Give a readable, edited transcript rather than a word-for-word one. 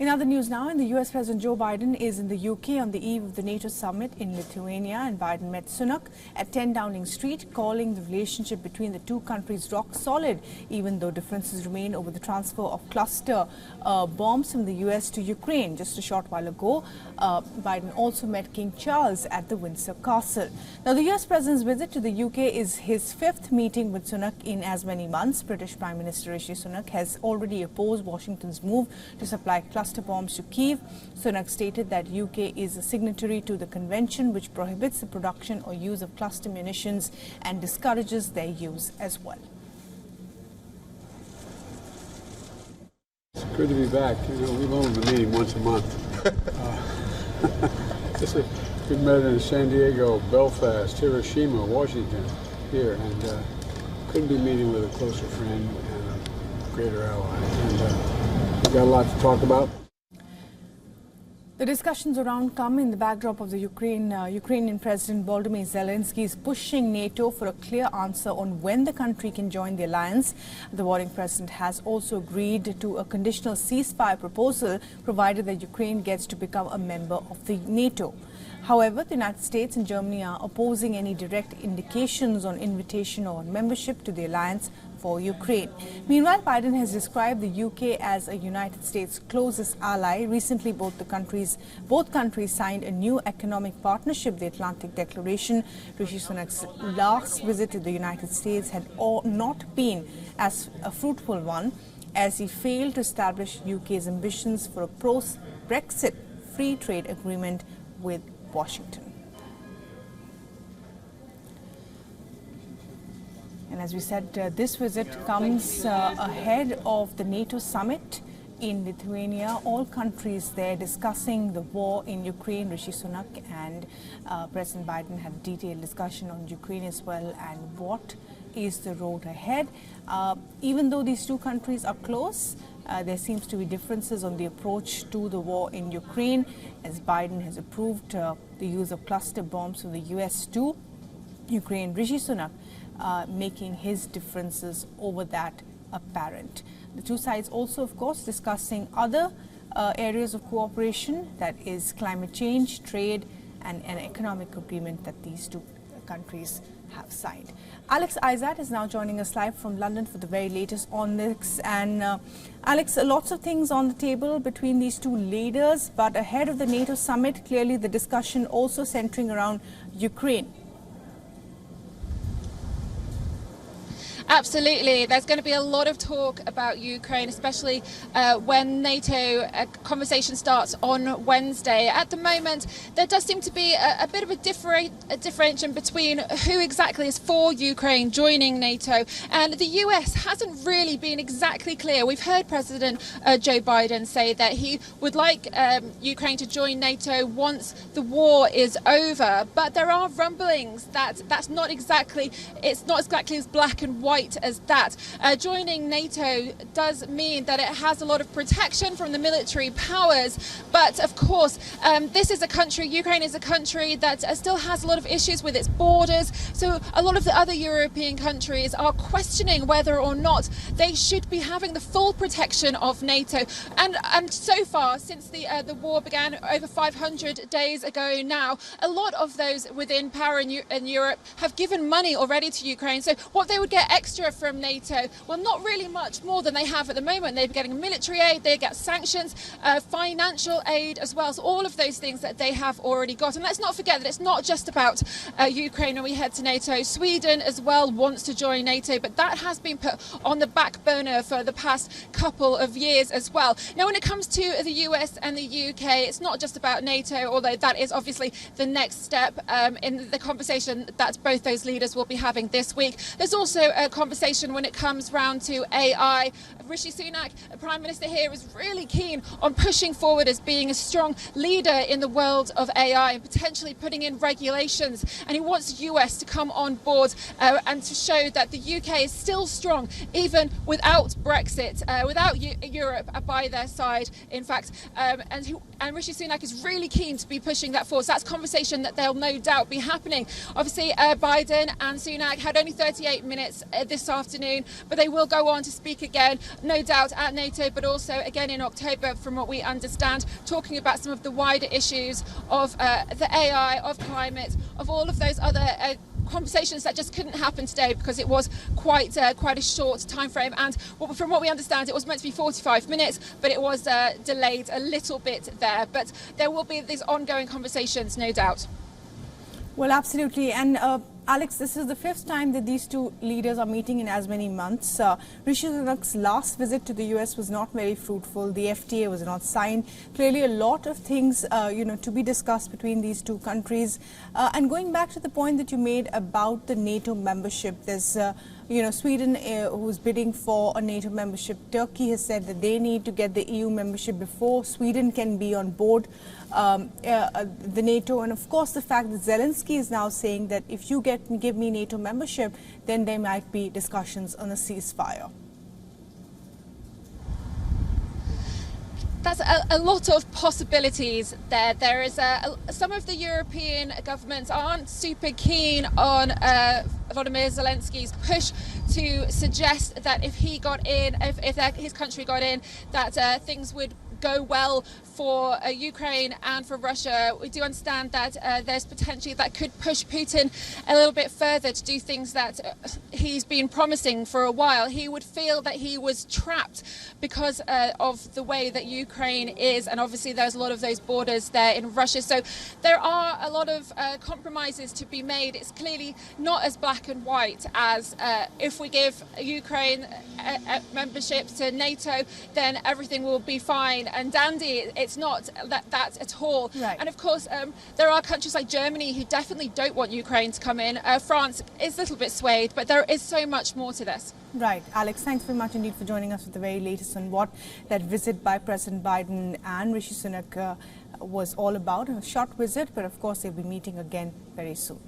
In other news now, the US President Joe Biden is in the UK on the eve of the NATO summit in Lithuania, and Biden met Sunak at 10 Downing Street, calling the relationship between the two countries rock solid, even though differences remain over the transfer of cluster bombs from the US to Ukraine. Just a short while ago, Biden also met King Charles at the Windsor Castle. Now, the US President's visit to the UK is his fifth meeting with Sunak in as many months. British Prime Minister Rishi Sunak has already opposed Washington's move to supply cluster bombs to Kyiv. Sunak stated that UK is a signatory to the convention which prohibits the production or use of cluster munitions and discourages their use as well. It's good to be back. You know, we've only been meeting once a month. We met in San Diego, Belfast, Hiroshima, Washington, here, and couldn't be meeting with a closer friend and a greater ally. And we've got a lot to talk about. The discussions around come in the backdrop of the Ukrainian President Volodymyr Zelensky is pushing NATO for a clear answer on when the country can join the alliance. The warring president has also agreed to a conditional ceasefire proposal provided that Ukraine gets to become a member of the NATO. However, the United States and Germany are opposing any direct indications on invitation or membership to the alliance for Ukraine. Meanwhile, Biden has described the UK as a United States' closest ally. Recently, both countries signed a new economic partnership, the Atlantic Declaration. Rishi Sunak's last visit to the United States had not been as a fruitful one, as he failed to establish UK's ambitions for a post-Brexit free trade agreement with Washington. And as we said, this visit comes ahead of the NATO summit in Lithuania. All countries there discussing the war in Ukraine. Rishi Sunak and President Biden had a detailed discussion on Ukraine as well, and what is the road ahead. Even though these two countries are close, there seems to be differences on the approach to the war in Ukraine, as Biden has approved the use of cluster bombs from the US to Ukraine. Rishi Sunak making his differences over that apparent. The two sides also, of course, discussing other areas of cooperation, that is climate change, trade, and an economic agreement that these two countries have signed. Alex Aizat is now joining us live from London for the very latest on this. And Alex, lots of things on the table between these two leaders, but ahead of the NATO summit, clearly the discussion also centering around Ukraine. Absolutely. There's going to be a lot of talk about Ukraine, especially when NATO conversation starts on Wednesday. At the moment, there does seem to be a bit of a differentiation between who exactly is for Ukraine joining NATO, and the US hasn't really been exactly clear. We've heard President Joe Biden say that he would like Ukraine to join NATO once the war is over, but there are rumblings that it's not exactly as black and white as that. Joining NATO does mean that it has a lot of protection from the military powers, but of course Ukraine is a country that still has a lot of issues with its borders, so a lot of the other European countries are questioning whether or not they should be having the full protection of NATO. And so far, since the war began over 500 days ago now, a lot of those within power in Europe have given money already to Ukraine. So what they would get extra from NATO, well, not really much more than they have at the moment. They're getting military aid, they get sanctions, financial aid as well. So all of those things that they have already got. And let's not forget that it's not just about Ukraine when we head to NATO. Sweden as well wants to join NATO, but that has been put on the back burner for the past couple of years as well. Now, when it comes to the US and the UK, it's not just about NATO, although that is obviously the next step in the conversation that both those leaders will be having this week. There's also a conversation when it comes round to AI. Rishi Sunak, the Prime Minister here, is really keen on pushing forward as being a strong leader in the world of AI and potentially putting in regulations. And he wants the US to come on board and to show that the UK is still strong, even without Brexit, without Europe by their side, in fact. And Rishi Sunak is really keen to be pushing that forward. So that's a conversation that they'll no doubt be happening. Obviously, Biden and Sunak had only 38 minutes this afternoon, but they will go on to speak again, no doubt at NATO, but also again in October, from what we understand, talking about some of the wider issues of the AI, of climate, of all of those other conversations that just couldn't happen today because it was quite a short time frame. And from what we understand, it was meant to be 45 minutes, but it was delayed a little bit there. But there will be these ongoing conversations, no doubt. Well, absolutely. And Alex, this is the fifth time that these two leaders are meeting in as many months. Rishi Sunak's last visit to the US was not very fruitful. The FTA was not signed. Clearly, a lot of things, to be discussed between these two countries. And going back to the point that you made about the NATO membership, there's Sweden who's bidding for a NATO membership. Turkey has said that they need to get the EU membership before Sweden can be on board the NATO. And of course, the fact that Zelensky is now saying that if you give me NATO membership, then there might be discussions on a ceasefire. That's a lot of possibilities there. There is some of the European governments aren't super keen on Volodymyr Zelensky's push to suggest that if he got in, if his country got in, that things would go well for Ukraine and for Russia. We do understand that there's potentially that could push Putin a little bit further to do things that he's been promising for a while. He would feel that he was trapped because of the way that Ukraine is, and obviously there's a lot of those borders there in Russia. So there are a lot of compromises to be made. It's clearly not as black and white as if we give Ukraine membership to NATO, then everything will be fine and dandy. It's not that at all. Right. And of course, there are countries like Germany who definitely don't want Ukraine to come in. France is a little bit swayed, but there is so much more to this. Right. Alex, thanks very much indeed for joining us with the very latest on what that visit by President Biden and Rishi Sunak was all about. A short visit, but of course they'll be meeting again very soon.